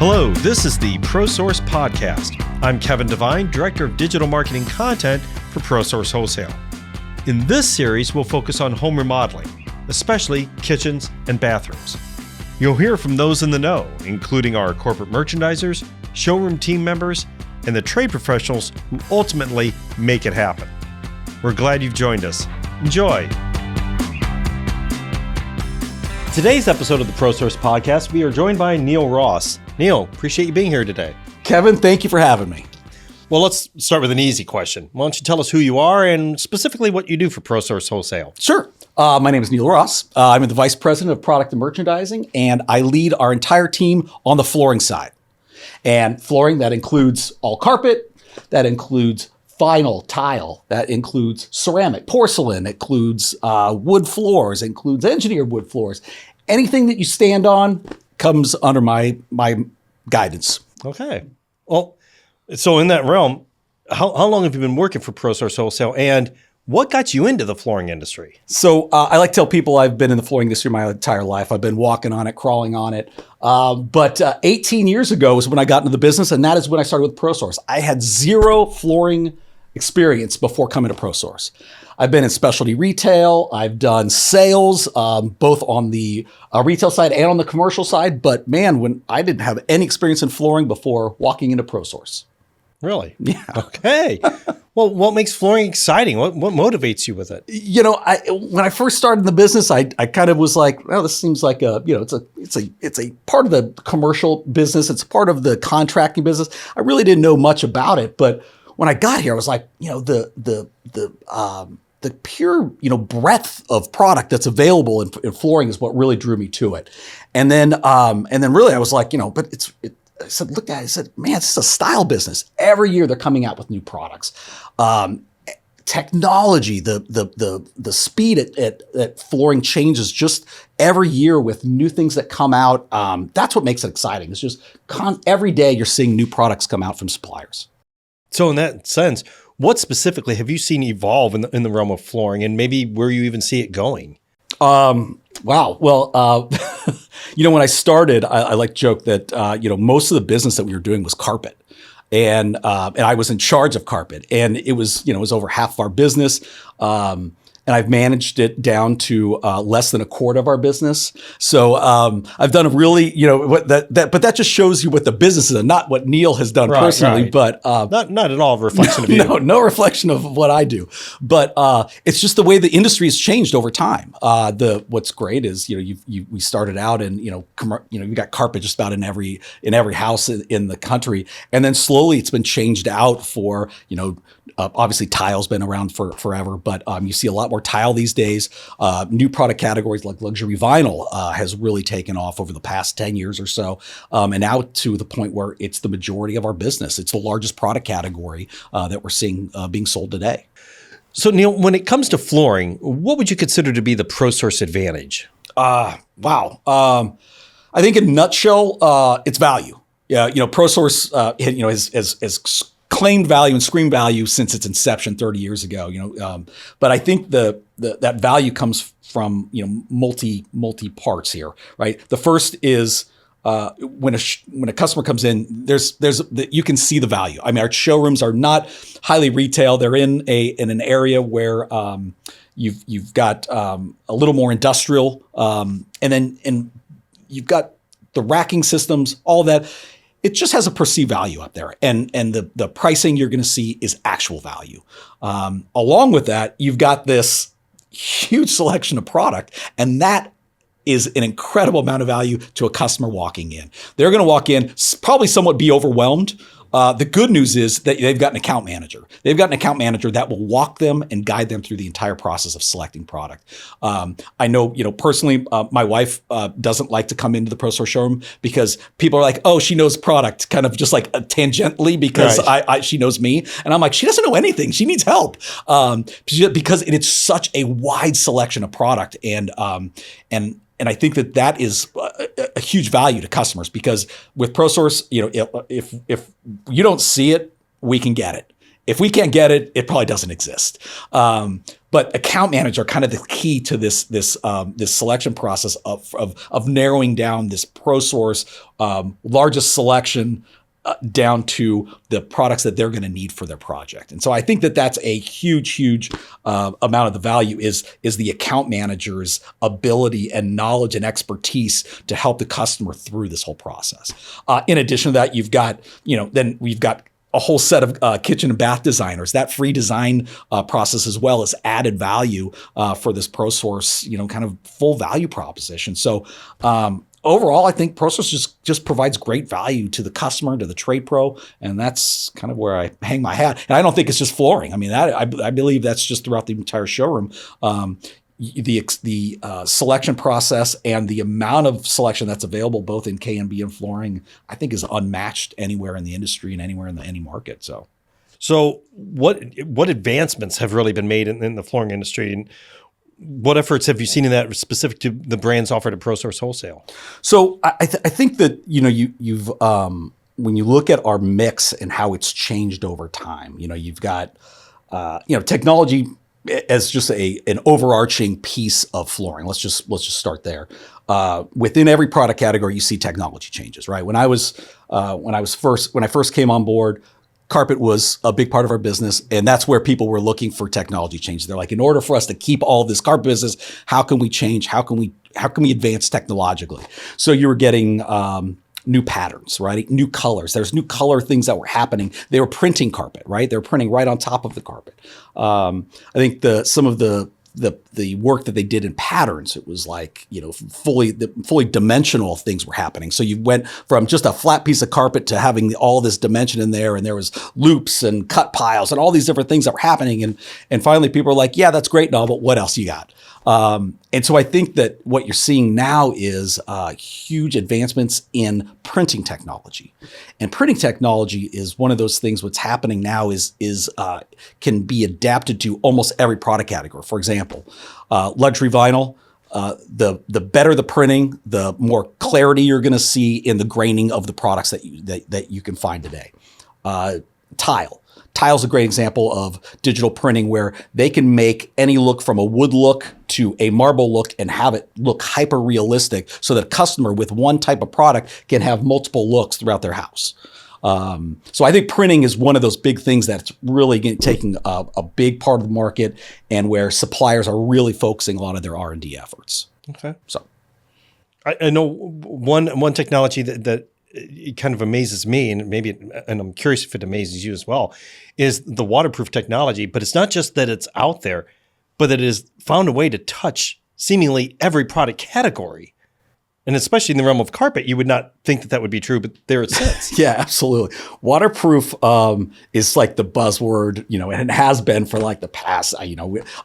Hello, this is the ProSource Podcast. I'm Kevin Devine, Director of Digital Marketing Content for ProSource Wholesale. In this series, we'll focus on home remodeling, especially kitchens and bathrooms. You'll hear from those in the know, including our corporate merchandisers, showroom team members, and the trade professionals who ultimately make it happen. We're glad you've joined us. Enjoy. Today's episode of the ProSource Podcast, we are joined by Neil Ross. Neil, appreciate you being here today. Kevin, thank you for having me. Well, let's start with an easy question. Why don't you tell us who you are and specifically what you do for ProSource Wholesale? Sure. My name is Neil Ross. I'm the Vice President of Product and Merchandising, and I lead our entire team on the flooring side. And flooring, that includes all carpet, that includes vinyl, tile, that includes ceramic, porcelain, it includes wood floors, it includes engineered wood floors. Anything that you stand on comes under my guidance. Okay. Well, so in that realm, how long have you been working for ProSource Wholesale, and what got you into the flooring industry? So I like to tell people I've been in the flooring industry my entire life. I've been walking on it, crawling on it. But 18 years ago is when I got into the business, and that is when I started with ProSource. I had zero flooring experience before coming to ProSource. I've been in specialty retail. I've done sales, both on the retail side and on the commercial side. But man, when I didn't have any experience in flooring before walking into ProSource. Really? Yeah. Okay. Well, what makes flooring exciting? What motivates you with it? You know, when I first started in the business, I kind of was like, well, this seems like it's a part of the commercial business. It's part of the contracting business. I really didn't know much about it, but when I got here, I was like, the pure, breadth of product that's available in flooring is what really drew me to it. And then really I was like, I said, look, I said, man, it's a style business. Every year they're coming out with new products. Technology, the speed at flooring changes just every year with new things that come out. That's what makes it exciting. It's just every day you're seeing new products come out from suppliers. So in that sense, what specifically have you seen evolve in the realm of flooring, and maybe where you even see it going? Wow. Well, when I started, I like to joke that, most of the business that we were doing was carpet. And I was in charge of carpet, and it was over half of our business. And I've managed it down to less than a quarter of our business. So I've done a really, but that just shows you what the business is and not what Neil has done personally. Right. But not at all a reflection of you. No reflection of what I do. But it's just the way the industry has changed over time. What's great is we started out and you got carpet just about in every house in the country, and then slowly it's been changed out for obviously tile's been around for forever, but you see a lot more tile these days. New product categories like luxury vinyl has really taken off over the past 10 years or so. And now to the point where it's the majority of our business. It's the largest product category that we're seeing being sold today. So Neil, when it comes to flooring, what would you consider to be the ProSource advantage? Wow. I think in a nutshell, it's value. Yeah, ProSource, has claimed value and screamed value since its inception 30 years ago. But I think that value comes from multi parts here, right? The first is when a customer comes in, you can see the value. I mean, our showrooms are not highly retail; they're in an area where you've got a little more industrial, and you've got the racking systems, all that. It just has a perceived value up there. And the pricing you're going to see is actual value. Along with that, you've got this huge selection of product, and that is an incredible amount of value to a customer walking in. They're going to walk in, probably somewhat be overwhelmed. The good news is that they've got an account manager. They've got an account manager that will walk them and guide them through the entire process of selecting product. I know, personally, my wife doesn't like to come into the ProSource showroom because people are like, oh, she knows product, kind of just like tangentially because right. she knows me. And I'm like, she doesn't know anything. She needs help because it's such a wide selection of product. And I think that is a huge value to customers because with ProSource, if you don't see it, we can get it. If we can't get it, it probably doesn't exist. But account managers are kind of the key to this selection process of narrowing down this ProSource largest selection down to the products that they're going to need for their project. And so I think that that's a huge amount of the value is the account manager's ability and knowledge and expertise to help the customer through this whole process. In addition to that, you've got, then we've got a whole set of kitchen and bath designers. That free design process as well as added value for this ProSource, kind of full value proposition. So overall, I think ProSource just provides great value to the customer, to the trade pro, and that's kind of where I hang my hat. And I don't think it's just flooring. I mean, I believe that's just throughout the entire showroom. The selection process and the amount of selection that's available both in K and B and flooring, I think, is unmatched anywhere in the industry and anywhere in any market. So what advancements have really been made in the flooring industry, and what efforts have you seen in that specific to the brands offered at ProSource Wholesale? So I think that you've when you look at our mix and how it's changed over time, you've got technology as just an overarching piece of flooring. Let's just start there. Within every product category, you see technology changes, right? When I first came on board, carpet was a big part of our business, and that's where people were looking for technology changes. They're like, in order for us to keep all of this carpet business, how can we change? How can we advance technologically? So you were getting new patterns, right? New colors. There's new color things that were happening. They were printing carpet, right? They were printing right on top of the carpet. I think some of the work that they did in patterns, it was like, fully dimensional things were happening. So you went from just a flat piece of carpet to having all this dimension in there, and there was loops and cut piles and all these different things that were happening. And finally people were like, yeah, that's great and all, but what else you got? And so I think that what you're seeing now is huge advancements in printing technology. And printing technology is one of those things. What's happening now is can be adapted to almost every product category. For example, luxury vinyl. The better the printing, the more clarity you're going to see in the graining of the products that you can find today. Tile's a great example of digital printing where they can make any look from a wood look to a marble look and have it look hyper realistic so that a customer with one type of product can have multiple looks throughout their house. So I think printing is one of those big things that's really taking a big part of the market and where suppliers are really focusing a lot of their R&D efforts. Okay. So I know one technology that it kind of amazes me, and I'm curious if it amazes you as well, is the waterproof technology. But it's not just that it's out there, but that it has found a way to touch seemingly every product category. And especially in the realm of carpet, you would not think that would be true, but there it sits. Yeah, absolutely. Waterproof is like the buzzword, and it has been for like the past.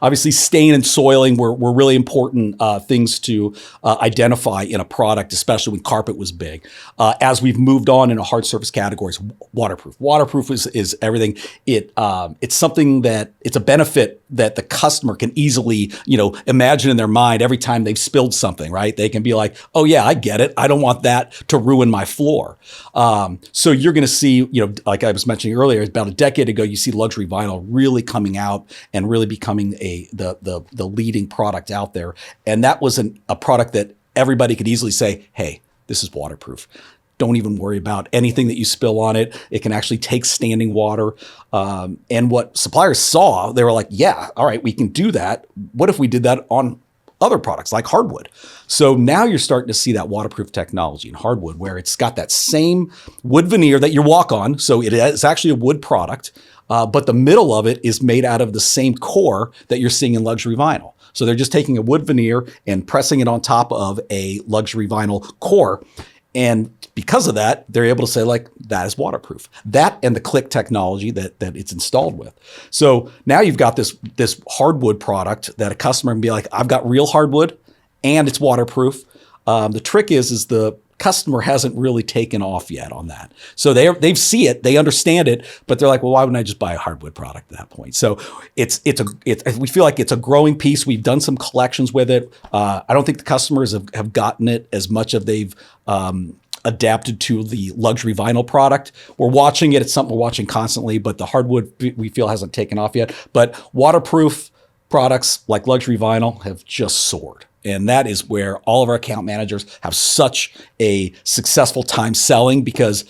Obviously, stain and soiling were really important things to identify in a product, especially when carpet was big. As we've moved on into hard surface categories, waterproof. Waterproof is everything. It's something that it's a benefit that the customer can easily, imagine in their mind every time they've spilled something, right? They can be like, oh yeah, I get it. I don't want that to ruin my floor. So you're going to see, like I was mentioning earlier, about a decade ago, you see luxury vinyl really coming out and really becoming the leading product out there. And that was a product that everybody could easily say, hey, this is waterproof. Don't even worry about anything that you spill on it. It can actually take standing water. And what suppliers saw, they were like, yeah, all right, we can do that. What if we did that on other products like hardwood? So now you're starting to see that waterproof technology in hardwood where it's got that same wood veneer that you walk on. So it is actually a wood product, but the middle of it is made out of the same core that you're seeing in luxury vinyl. So they're just taking a wood veneer and pressing it on top of a luxury vinyl core. And because of that, they're able to say like, that is waterproof. That and the click technology that it's installed with. So now you've got this hardwood product that a customer can be like, I've got real hardwood and it's waterproof. The trick is the customer hasn't really taken off yet on that. So they see it, they understand it, but they're like, well, why wouldn't I just buy a hardwood product at that point? So we feel like it's a growing piece. We've done some collections with it. I don't think the customers have gotten it as much as they've adapted to the luxury vinyl product. We're watching it. It's something we're watching constantly, but the hardwood we feel hasn't taken off yet. But waterproof, products like luxury vinyl have just soared. And that is where all of our account managers have such a successful time selling, because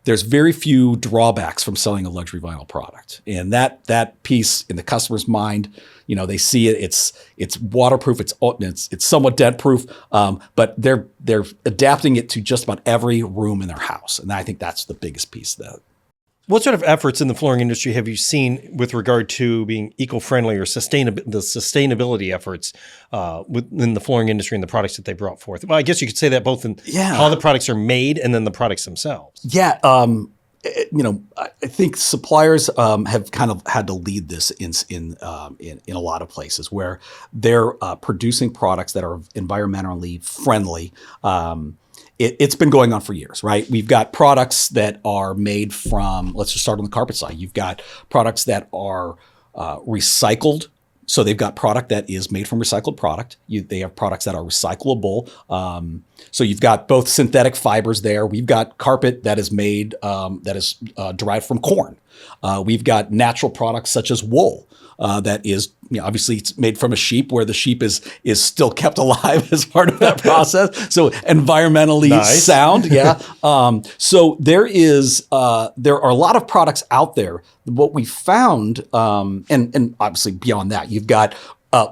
there's very few drawbacks from selling a luxury vinyl product. And that piece in the customer's mind, they see it. It's waterproof. It's somewhat dent proof. But they're adapting it to just about every room in their house. And I think that's the biggest piece of that. What sort of efforts in the flooring industry have you seen with regard to being eco-friendly or the sustainability efforts within the flooring industry and the products that they brought forth? Well, I guess you could say that both in how the products are made and then the products themselves. Yeah. I think suppliers have kind of had to lead this in a lot of places where they're producing products that are environmentally friendly. It's been going on for years, right? We've got products that are made from, let's just start on the carpet side. You've got products that are recycled. So they've got product that is made from recycled product. They have products that are recyclable. So you've got both synthetic fibers there. We've got carpet that is made, that is derived from corn. We've got natural products such as wool. That is, obviously it's made from a sheep, where the sheep is still kept alive as part of that process. So environmentally sound. Yeah. So there are a lot of products out there. What we found, and obviously beyond that, you've got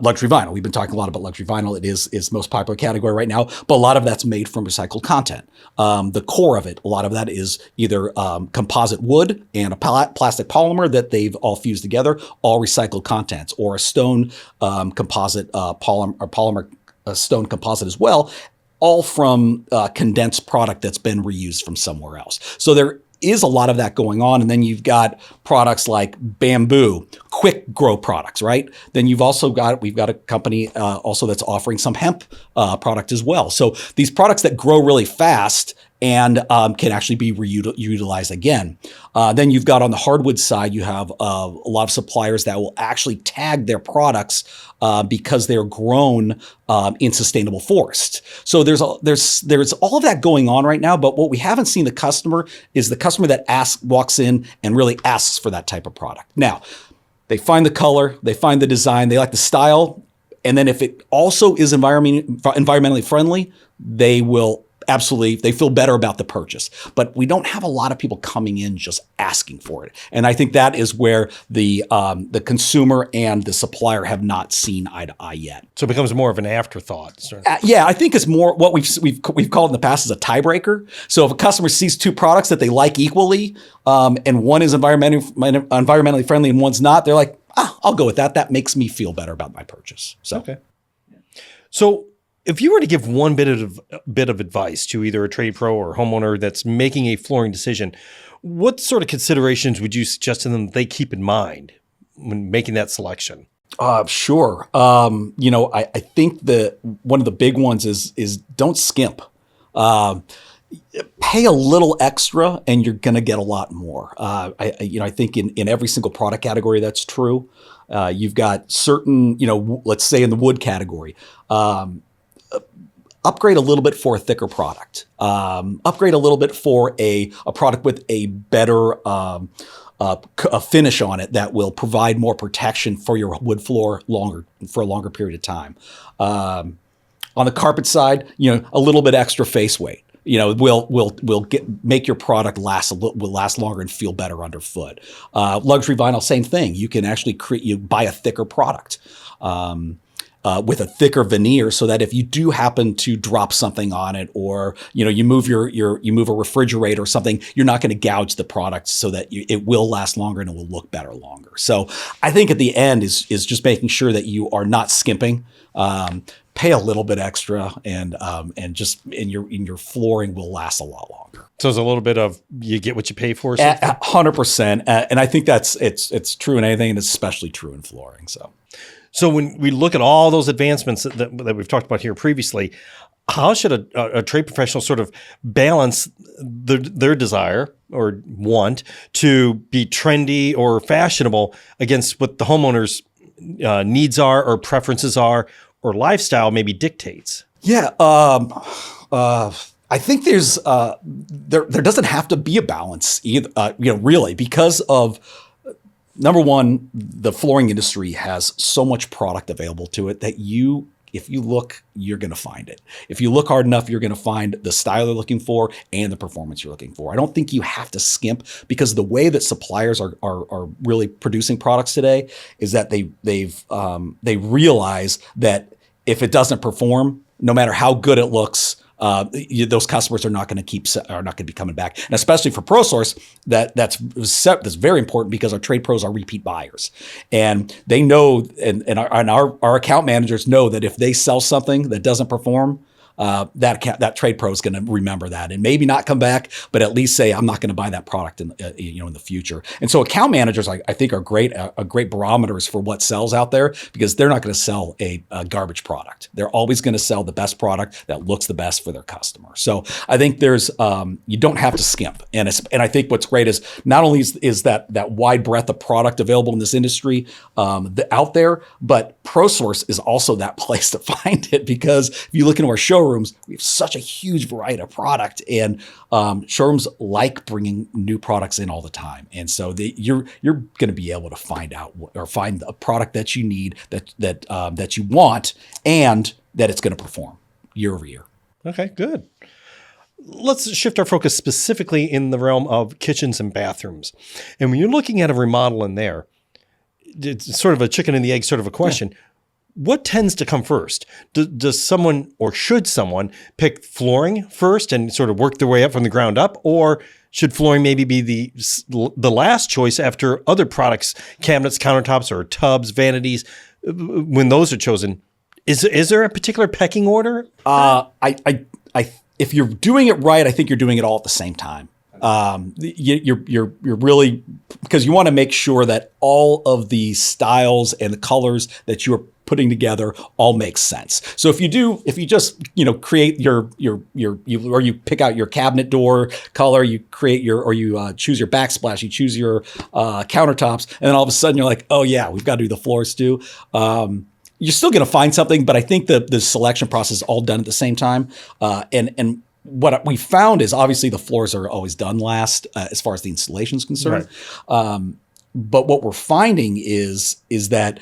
luxury vinyl. We've been talking a lot about luxury vinyl. It is the most popular category right now, but a lot of that's made from recycled content. The core of it, a lot of that is either composite wood and a plastic polymer that they've all fused together, all recycled contents, or a stone composite polymer stone composite as well, all from condensed product that's been reused from somewhere else. So there is a lot of that going on. And then you've got products like bamboo, quick grow products, right? Then we've got a company also that's offering some hemp product as well. So these products that grow really fast and can actually be reutilized again. Then you've got on the hardwood side, you have a lot of suppliers that will actually tag their products because they're grown in sustainable forests. So there's all of that going on right now. But what we haven't seen the customer that walks in and really asks for that type of product. Now, they find the color, they find the design, they like the style, and then if it also is environmentally friendly, they feel better about the purchase. But we don't have a lot of people coming in just asking for it. And I think that is where the consumer and the supplier have not seen eye to eye yet. So it becomes more of an afterthought. Yeah, I think it's more what we've called in the past as a tiebreaker. So if a customer sees two products that they like equally, and one is environmentally friendly and one's not, they're like, I'll go with that. That makes me feel better about my purchase. So. Okay. So if you were to give one bit of advice to either a trade pro or homeowner that's making a flooring decision, what sort of considerations would you suggest to them they keep in mind when making that selection? Sure. I think one of the big ones is don't skimp. Pay a little extra and you're going to get a lot more. I think in every single product category that's true. You've got certain, let's say in the wood category, upgrade a little bit for a thicker product. Upgrade a little bit for a product with a better a finish on it that will provide more protection for your wood floor for a longer period of time. On the carpet side, a little bit extra face weight. Will make your product will last longer and feel better underfoot. Luxury vinyl, same thing. You can actually buy a thicker product. With a thicker veneer, so that if you do happen to drop something on it, or you move you move a refrigerator or something, you're not going to gouge the product, so that it will last longer and it will look better longer. So I think at the end is just making sure that you are not skimping. Pay a little bit extra, and your flooring will last a lot longer. So it's a little bit of you get what you pay for. 100%, and I think it's true in anything, and it's especially true in flooring. So when we look at all those advancements that we've talked about here previously, how should a trade professional sort of balance their desire or want to be trendy or fashionable against what the homeowner's needs are or preferences are or lifestyle maybe dictates? Yeah, I think there's there doesn't have to be a balance either. Really, because of Number one, the flooring industry has so much product available to it that if you look, you're going to find it. If you look hard enough, you're going to find the style you're looking for and the performance you're looking for. I don't think you have to skimp, because the way that suppliers are really producing products today is that they realize that if it doesn't perform, no matter how good it looks, those customers are not going to be coming back. And especially for ProSource, that's very important, because our trade pros are repeat buyers, and they know, and our account managers know that if they sell something that doesn't perform, that trade pro is going to remember that, and maybe not come back, but at least say, I'm not going to buy that product in the future. And so account managers, I think, are great barometers for what sells out there, because they're not going to sell a garbage product. They're always going to sell the best product that looks the best for their customer. So I think there's you don't have to skimp. And I think what's great is not only is that wide breadth of product available in this industry out there, but ProSource is also that place to find it, because if you look into our showrooms, we have such a huge variety of product, and showrooms like bringing new products in all the time. And so you're going to be able to find a product that you need, that you want, and that it's going to perform year over year. Okay, good. Let's shift our focus specifically in the realm of kitchens and bathrooms. And when you're looking at a remodel in there, it's sort of a chicken and the egg sort of a question. Yeah. What tends to come first? Does someone, or should someone, pick flooring first and sort of work their way up from the ground up? Or should flooring maybe be the last choice after other products, cabinets, countertops, or tubs, vanities, when those are chosen? Is there a particular pecking order? If you're doing it right, I think you're doing it all at the same time. You're really, because you want to make sure that all of the styles and the colors that you're putting together all makes sense. So if you just create or you pick out your cabinet door color, you create you choose your backsplash, you choose your countertops, and then all of a sudden you're like, oh yeah, we've got to do the floors too. You're still going to find something, but I think the selection process is all done at the same time. And what we found is, obviously the floors are always done last as far as the installation is concerned. Right. But what we're finding is that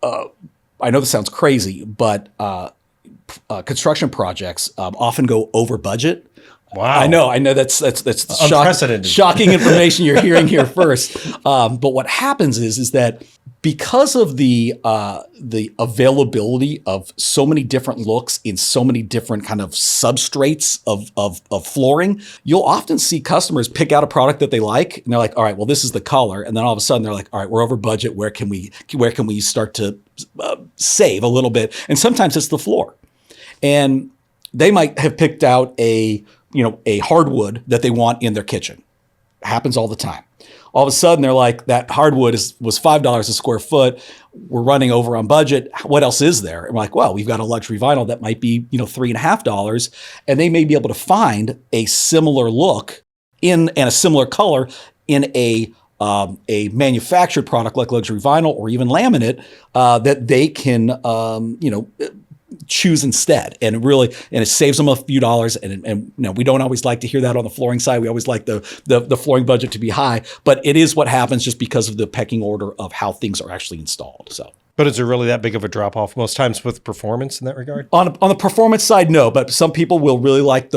I know this sounds crazy, but construction projects often go over budget. Wow. I know that's unprecedented. Shocking information you're hearing here first. But what happens is that because of the availability of so many different looks in so many different kind of substrates of flooring, you'll often see customers pick out a product that they like, and they're like, all right, well, this is the color. And then all of a sudden they're like, all right, we're over budget. Where can we start to save a little bit? And sometimes it's the floor. And they might have picked out a hardwood that they want in their kitchen. Happens all the time. All of a sudden, they're like, that hardwood was $5 a square foot. We're running over on budget. What else is there? And we're like, well, we've got a luxury vinyl that might be $3.50, and they may be able to find a similar look and a similar color in a manufactured product like luxury vinyl or even laminate that they can choose instead, and it saves them a few dollars. And we don't always like to hear that on the flooring side. We always like the flooring budget to be high, but it is what happens just because of the pecking order of how things are actually installed. So, but is there really that big of a drop off most times with performance in that regard? On the performance side, no, but some people will really like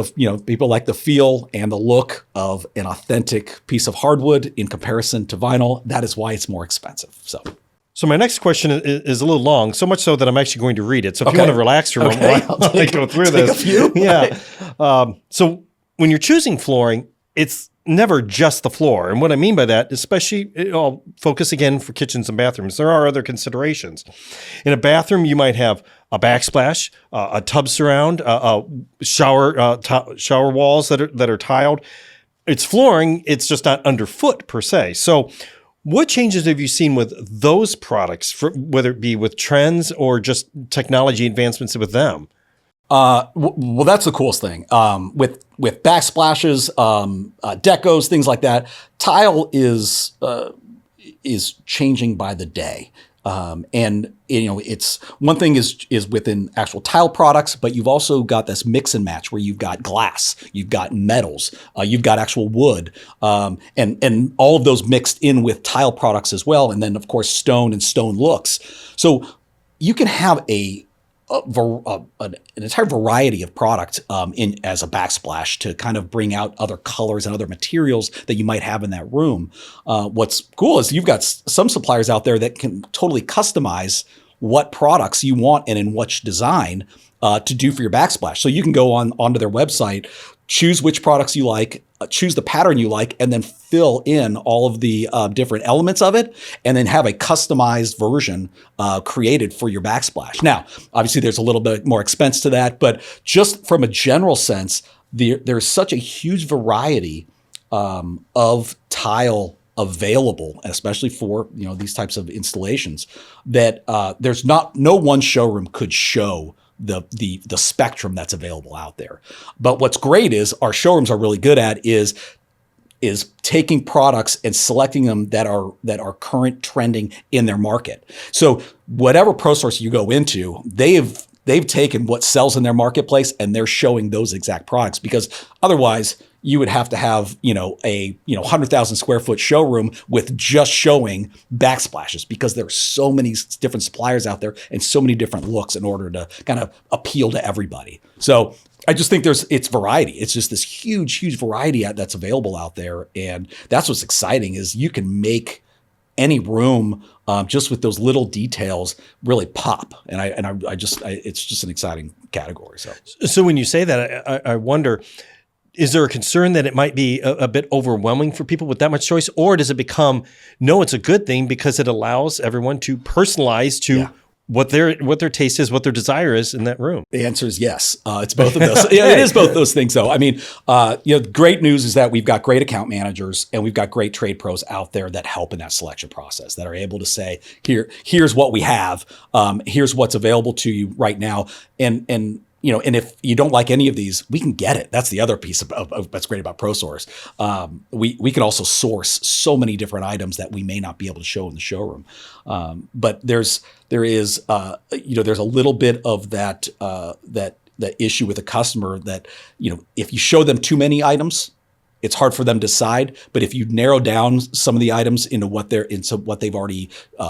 people like the feel and the look of an authentic piece of hardwood in comparison to vinyl. That is why it's more expensive. So my next question is a little long, so much so that I'm actually going to read it. So if you want to relax for a moment while I go through this. A few. Yeah. So when you're choosing flooring, it's never just the floor. And what I mean by that, especially, I'll focus again for kitchens and bathrooms, there are other considerations. In a bathroom, you might have a backsplash, a tub surround, shower walls that are tiled. It's flooring, it's just not underfoot per se. So what changes have you seen with those products, whether it be with trends or just technology advancements with them? Well, that's the coolest thing. With backsplashes, decos, things like that, tile is changing by the day. And it's one thing is within actual tile products, but you've also got this mix and match where you've got glass, you've got metals, you've got actual wood, and all of those mixed in with tile products as well. And then of course stone and stone looks. So you can have an entire variety of product in as a backsplash to kind of bring out other colors and other materials that you might have in that room. What's cool is you've got some suppliers out there that can totally customize what products you want and in which design to do for your backsplash. So you can go onto their website, choose which products you like, choose the pattern you like, and then fill in all of the different elements of it, and then have a customized version created for your backsplash. Now, obviously, there's a little bit more expense to that, but just from a general sense, there's such a huge variety of tile available, especially for these types of installations, that there's no one showroom could show the spectrum that's available out there. But what's great is our showrooms are really good at is taking products and selecting them that are current trending in their market. So whatever ProSource you go into, they've taken what sells in their marketplace and they're showing those exact products, because otherwise you would have to have, a 100,000 square foot showroom with just showing backsplashes, because there are so many different suppliers out there and so many different looks in order to kind of appeal to everybody. So I just think it's variety. It's just this huge, huge variety that's available out there. And that's what's exciting, is you can make any room just with those little details really pop. And it's just an exciting category. So when you say that, I wonder, is there a concern that it might be a bit overwhelming for people with that much choice? Or does it become, no, it's a good thing because it allows everyone to personalize to what their taste is, what their desire is in that room? The answer is yes. It's both of those. Yeah, it is both those things, though. I mean, great news is that we've got great account managers and we've got great trade pros out there that help in that selection process, that are able to say, here's what we have. Here's what's available to you right now. And if you don't like any of these, we can get it. That's the other piece of that's great about ProSource. We can also source so many different items that we may not be able to show in the showroom. But there is there's a little bit of that issue with a customer that, if you show them too many items, it's hard for them to decide. But if you narrow down some of the items into what they've already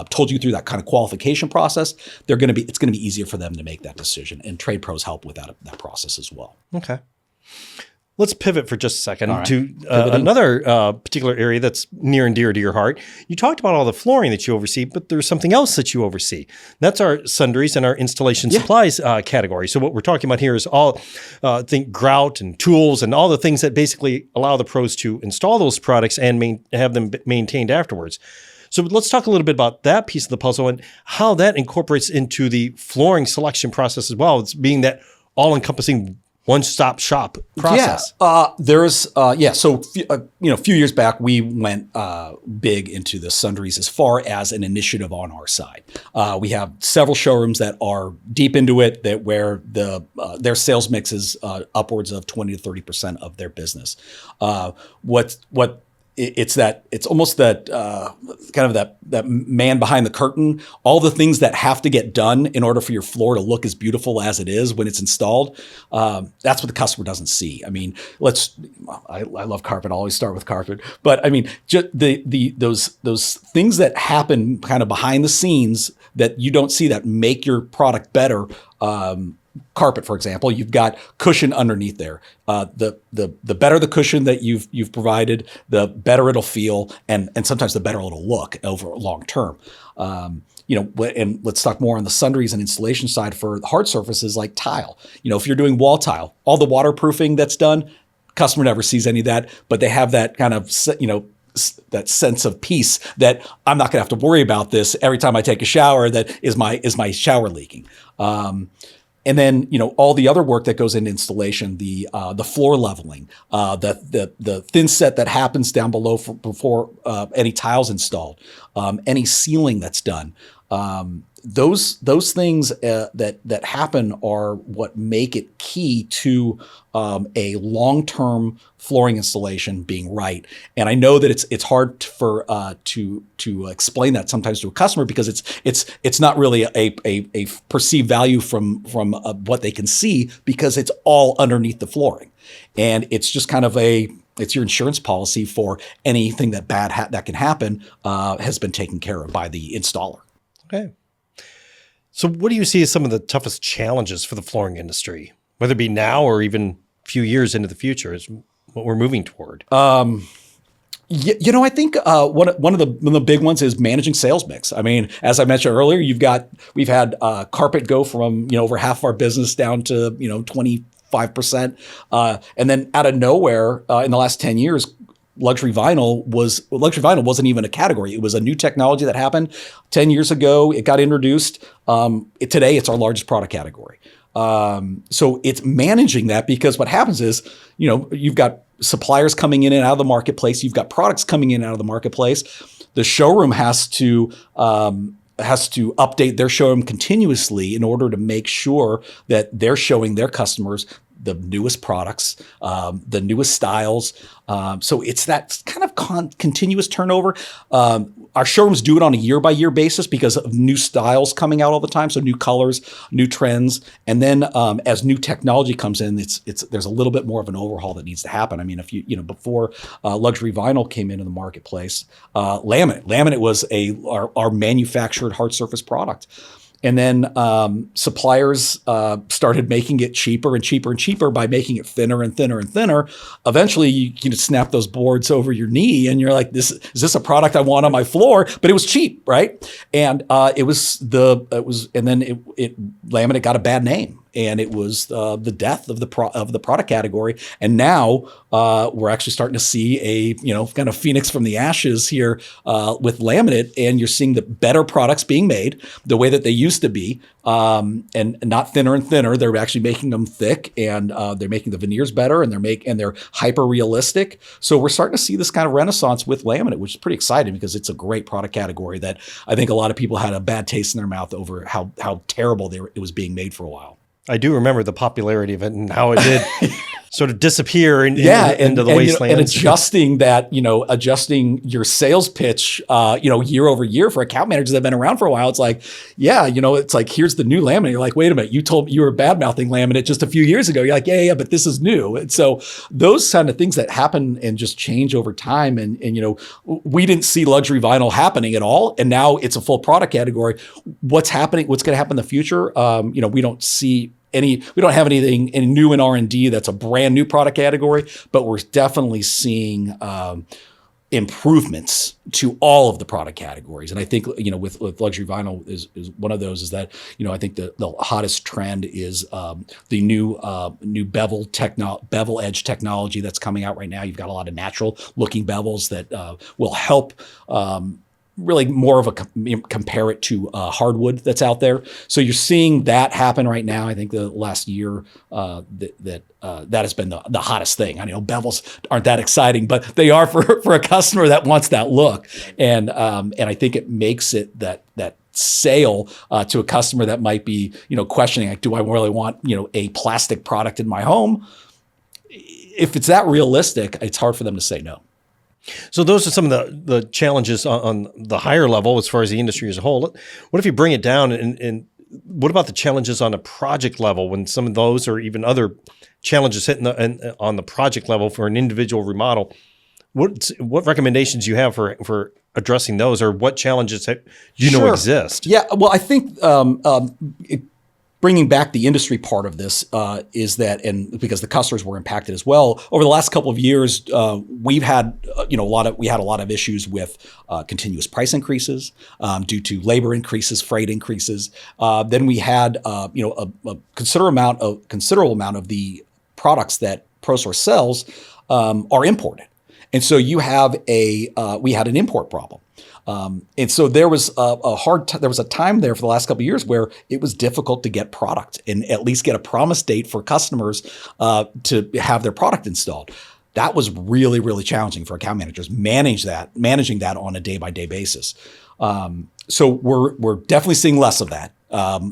told you through that kind of qualification process, it's going to be easier for them to make that decision. And trade pros help with that process as well. Okay. Let's pivot for just a second to another particular area that's near and dear to your heart. You talked about all the flooring that you oversee, but there's something else that you oversee. That's our sundries and our installation supplies category. So what we're talking about here is all, think grout and tools and all the things that basically allow the pros to install those products and have them maintained afterwards. So let's talk a little bit about that piece of the puzzle and how that incorporates into the flooring selection process as well. It's being that all-encompassing one-stop shop process. Yeah. So, a few years back, we went big into the sundries as far as an initiative on our side. We have several showrooms that are deep into it, where their sales mix is upwards of 20 to 30% of their business. It's almost that kind of that man behind the curtain, all the things that have to get done in order for your floor to look as beautiful as it is when it's installed. That's what the customer doesn't see. I mean, I love carpet. I always start with carpet, but I mean, just those things that happen kind of behind the scenes that you don't see that make your product better. Carpet, for example, you've got cushion underneath there. The better the cushion that you've provided, the better it'll feel, and sometimes the better it'll look over long term. And let's talk more on the sundries and installation side for hard surfaces like tile. If you're doing wall tile, all the waterproofing that's done, customer never sees any of that, but they have that kind of that sense of peace that I'm not going to have to worry about this every time I take a shower. That is my shower leaking. And then, all the other work that goes into installation, the floor leveling, the thin set that happens down below before any tiles installed, any sealing that's done. those things that happen are what make it key to a long-term flooring installation being right. And I know that it's hard to explain that sometimes to a customer because it's not really a perceived value from what they can see because it's all underneath the flooring, and it's just kind of it's your insurance policy for anything that that can happen has been taken care of by the installer. Okay. So what do you see as some of the toughest challenges for the flooring industry, whether it be now or even a few years into the future is what we're moving toward? I think one of the big ones is managing sales mix. I mean, as I mentioned earlier, we've had carpet go from over half of our business down to 25%, and then out of nowhere in the last 10 years, luxury vinyl wasn't even a category. It was a new technology that happened 10 years ago. It got introduced. Today, it's our largest product category. So it's managing that because what happens is, you've got suppliers coming in and out of the marketplace. You've got products coming in and out of the marketplace. The showroom has to update their showroom continuously in order to make sure that they're showing their customers the newest products, the newest styles. So it's that kind of continuous turnover. Our showrooms do it on a year-by-year basis because of new styles coming out all the time. So new colors, new trends, and then as new technology comes in, there's a little bit more of an overhaul that needs to happen. I mean, if before luxury vinyl came into the marketplace, laminate was our manufactured hard surface product. And then suppliers started making it cheaper and cheaper and cheaper by making it thinner and thinner and thinner. Eventually, you snap those boards over your knee, and you're like, "Is this a product I want on my floor?" But it was cheap, right? And laminate got a bad name, and it was the death of the product category. And now we're actually starting to see a kind of phoenix from the ashes here with laminate, and you're seeing the better products being made the way that they used to be, and not thinner and thinner. They're actually making them thick, and they're making the veneers better, and they're hyper realistic. So we're starting to see this kind of renaissance with laminate, which is pretty exciting because it's a great product category that I think a lot of people had a bad taste in their mouth over how terrible it was being made for a while. I do remember the popularity of it and how it did sort of disappear into the wasteland. And adjusting your sales pitch, year over year for account managers that have been around for a while. It's like, it's like, here's the new laminate. You're like, wait a minute, you were bad mouthing laminate just a few years ago. You're like, yeah, but this is new. And so those kind of things that happen and just change over time. And we didn't see luxury vinyl happening at all. And now it's a full product category. What's going to happen in the future? We don't have anything new in R&D that's a brand new product category, but we're definitely seeing improvements to all of the product categories. And I think, with luxury vinyl is one of those, is that, I think the hottest trend is the new bevel edge technology that's coming out right now. You've got a lot of natural looking bevels that will help really more of compare it to hardwood that's out there. So you're seeing that happen right now. I think the last year that has been the hottest thing. I know bevels aren't that exciting, but they are for a customer that wants that look. And I think it makes it that sale to a customer that might be questioning, like, do I really want a plastic product in my home? If it's that realistic, it's hard for them to say no. So those are some of the challenges on the higher level as far as the industry as a whole. What if you bring it down and what about the challenges on a project level when some of those or even other challenges hit on the project level for an individual remodel? What recommendations do you have for addressing those, or what challenges exist? Yeah, well, I think bringing back the industry part of this is that, and because the customers were impacted as well, over the last couple of years, we've had a lot of issues with continuous price increases due to labor increases, freight increases. Then we had a considerable amount of the products that ProSource sells are imported, and so we had an import problem. And so there was there was a time there for the last couple of years where it was difficult to get product and at least get a promise date for customers to have their product installed. That was really, really challenging for account managers, managing that on a day-by-day basis. So we're definitely seeing less of that.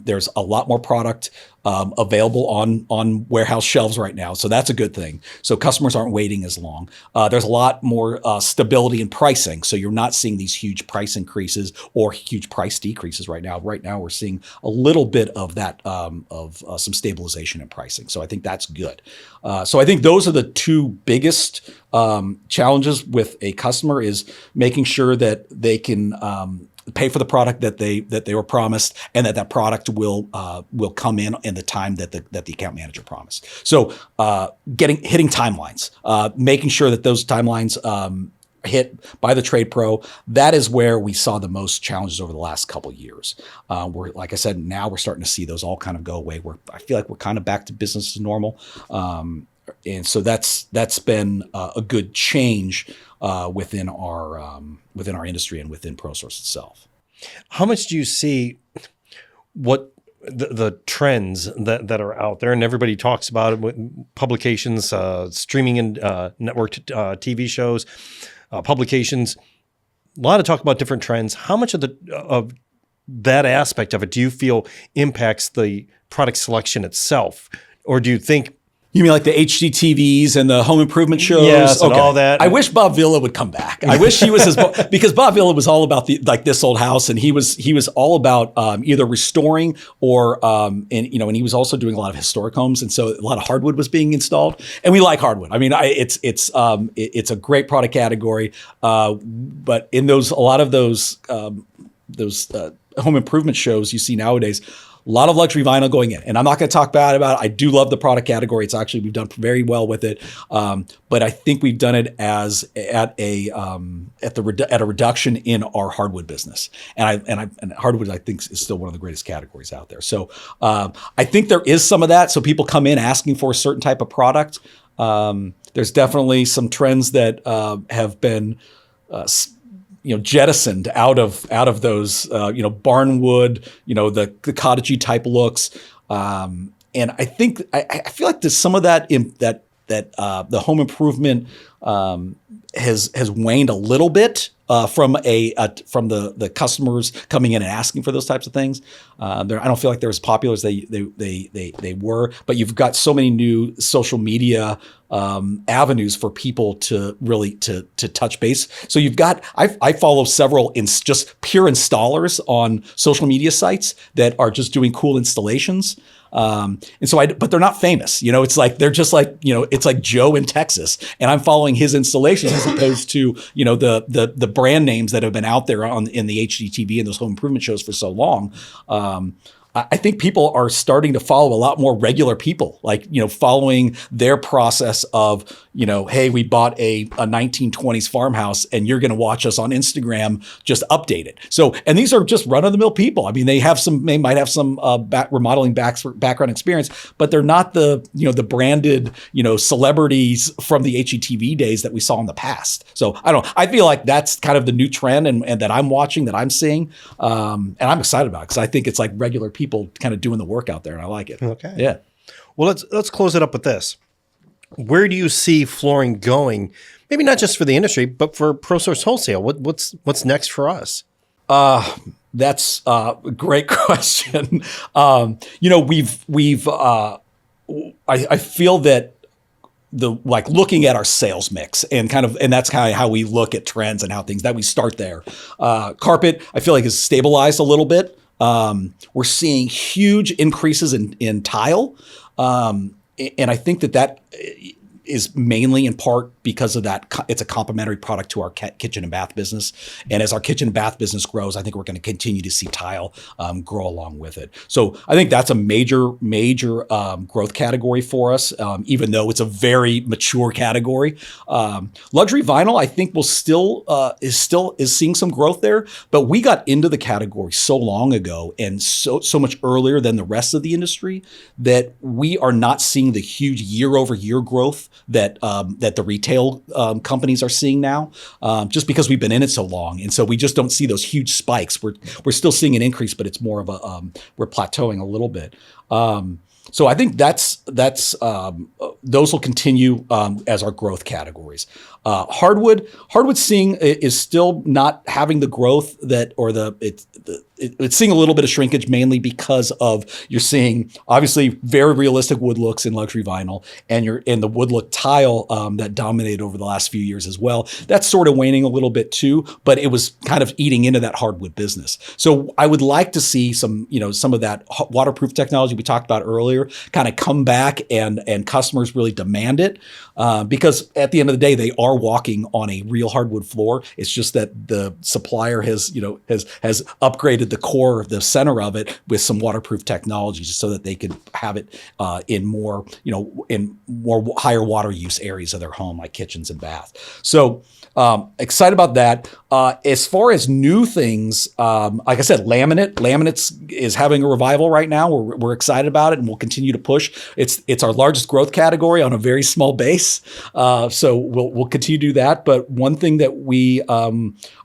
There's a lot more product available on warehouse shelves right now, so that's a good thing. So customers aren't waiting as long. There's a lot more stability in pricing, so you're not seeing these huge price increases or huge price decreases right now. Right now, we're seeing a little bit of that some stabilization in pricing. So I think that's good. So I think those are the two biggest challenges with a customer, is making sure that they can pay for the product that they were promised, and that product will come in the time that the account manager promised. So hitting timelines, making sure that those timelines hit by the trade pro. That is where we saw the most challenges over the last couple of years. We're, like I said, now we're starting to see those all kind of go away. I feel like we're kind of back to business as normal. And so that's been a good change within our industry and within ProSource itself. How much do you see what the trends that are out there, and everybody talks about it with publications, streaming and networked TV shows, publications, a lot of talk about different trends. How much of that aspect of it do you feel impacts the product selection itself? Or do you think... You mean like the HGTVs and the home improvement shows? Yes, and all that. I wish Bob Villa would come back. I wish he was because Bob Villa was all about this old house, and he was all about either restoring or and he was also doing a lot of historic homes, and so a lot of hardwood was being installed, and we like hardwood. I mean, it's a great product category, but in a lot of those home improvement shows you see nowadays, a lot of luxury vinyl going in, and I'm not going to talk bad about it. I do love the product category. It's actually, we've done very well with it, but I think we've done it at a reduction in our hardwood business, and hardwood, I think, is still one of the greatest categories out there. So I think there is some of that. So people come in asking for a certain type of product. There's definitely some trends that have been jettisoned out of those, barnwood, the cottagey type looks. And I think, I feel like there's some of that the home improvement has waned a little bit from the customers coming in and asking for those types of things. I don't feel like they're as popular as they were, but you've got so many new social media avenues for people to really to touch base. So you've got, I follow several just pure installers on social media sites that are just doing cool installations. And so but they're not famous, it's like, they're just like, it's like Joe in Texas, and I'm following his installations as opposed to, the brand names that have been out there in the HGTV and those home improvement shows for so long. I think people are starting to follow a lot more regular people, like, following their process of, hey, we bought a 1920s farmhouse and you're going to watch us on Instagram, just update it. So, and these are just run of the mill people. I mean, they might have some remodeling background experience, but they're not the branded, celebrities from the HGTV days that we saw in the past. So I feel like that's kind of the new trend and that I'm watching, that I'm seeing. And I'm excited about it because I think it's like regular people kind of doing the work out there, and I like it. Okay. Yeah. Well, let's close it up with this. Where do you see flooring going? Maybe not just for the industry, but for ProSource Wholesale. What's next for us? That's a great question. I feel that looking at our sales mix and that's kind of how we look at trends and how things, that we start there. Carpet, I feel like, is stabilized a little bit. We're seeing huge increases in tile. And I think that is mainly in part because of that. It's a complementary product to our kitchen and bath business. And as our kitchen and bath business grows, I think we're going to continue to see tile grow along with it. So I think that's a major growth category for us, even though it's a very mature category. Luxury vinyl, I think, is seeing some growth there, but we got into the category so long ago and so much earlier than the rest of the industry that we are not seeing the huge year-over-year growth that the retail companies are seeing now, just because we've been in it so long, and so we just don't see those huge spikes. We're still seeing an increase, but it's more of we're plateauing a little bit. So I think those will continue as our growth categories. Hardwood is still not having the growth it's seeing a little bit of shrinkage, mainly because of you're seeing obviously very realistic wood looks in luxury vinyl, and you're in the wood look tile that dominated over the last few years as well. That's sort of waning a little bit too, but it was kind of eating into that hardwood business. So I would like to see some of that waterproof technology we talked about earlier kind of come back and customers really demand it, because at the end of the day, they are walking on a real hardwood floor. It's just that the supplier has upgraded the core of the center of it with some waterproof technology so that they could have it in more higher water use areas of their home, like kitchens and baths. So excited about that. As far as new things, like I said, laminates is having a revival right now. We're excited about it, and we'll continue to push. It's our largest growth category on a very small base. So we'll continue to do that. But one thing that we are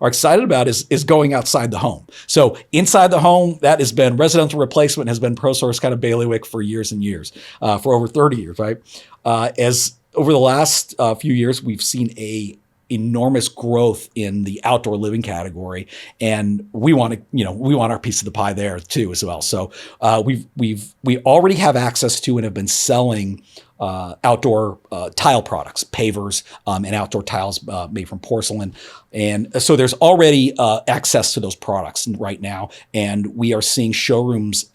excited about is going outside the home. So inside the home, that has been residential replacement, has been ProSource kind of bailiwick for years and years, for over 30 years, right? As over the last few years, we've seen a enormous growth in the outdoor living category, and we want our piece of the pie there too as well. So we already have access to and have been selling outdoor tile products, pavers, and outdoor tiles made from porcelain. And so there's already access to those products right now, and we are seeing showrooms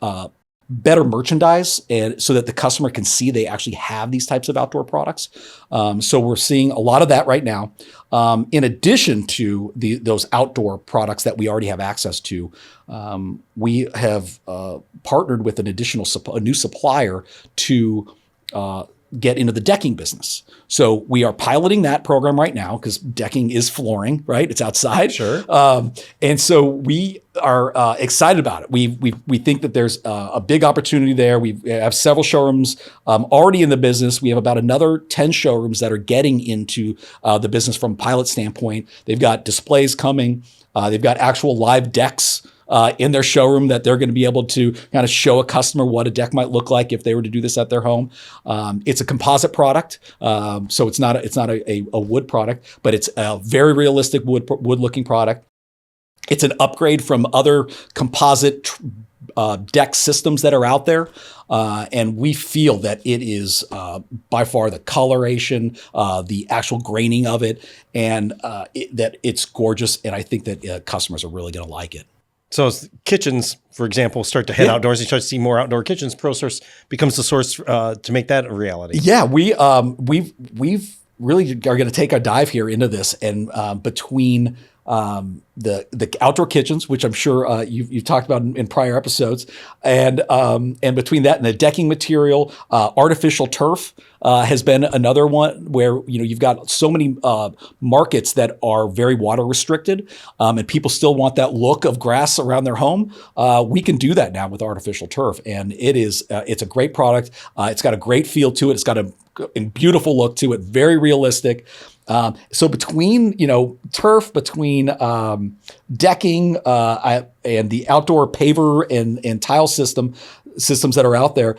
better merchandise, and so that the customer can see they actually have these types of outdoor products. So we're seeing a lot of that right now. In addition to those outdoor products that we already have access to, we have partnered with a new supplier to get into the decking business. So we are piloting that program right now, because decking is flooring, right? It's outside. Sure. And so we are excited about it. We think that there's a big opportunity there. We have several showrooms already in the business. We have about another 10 showrooms that are getting into the business from a pilot standpoint. They've got displays coming. They've got actual live decks in their showroom that they're going to be able to kind of show a customer what a deck might look like if they were to do this at their home. It's a composite product, so it's not a wood product, but it's a very realistic wood looking product. It's an upgrade from other composite deck systems that are out there, and we feel that it is by far the coloration, the actual graining of it, and that it's gorgeous. And I think that customers are really going to like it. So as kitchens, for example, start to head outdoors, you start to see more outdoor kitchens, ProSource becomes the source to make that a reality. Yeah, we've really are going to take a dive here into this, and between the outdoor kitchens, which I'm sure you've talked about in prior episodes, and between that and the decking material, artificial turf has been another one where you've got so many markets that are very water restricted, and people still want that look of grass around their home. We can do that now with artificial turf, and it's a great product. It's got a great feel to it. It's got a beautiful look to it, very realistic. So between turf, between decking and the outdoor paver and tile systems that are out there,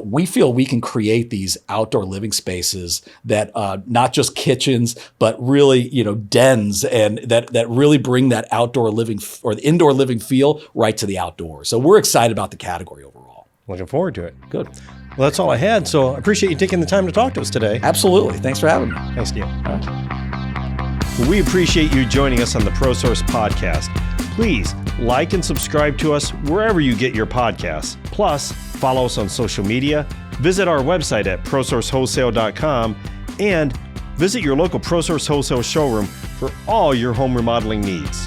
we feel we can create these outdoor living spaces that not just kitchens, but really dens, and that really bring that outdoor living or the indoor living feel right to the outdoors. So we're excited about the category overall. Looking forward to it. Good. Well, that's all I had. So I appreciate you taking the time to talk to us today. Absolutely. Thanks for having me. Thanks, Neil. Well, we appreciate you joining us on the ProSource podcast. Please like and subscribe to us wherever you get your podcasts. Plus, follow us on social media, visit our website at ProSourceWholesale.com, and visit your local ProSource Wholesale showroom for all your home remodeling needs.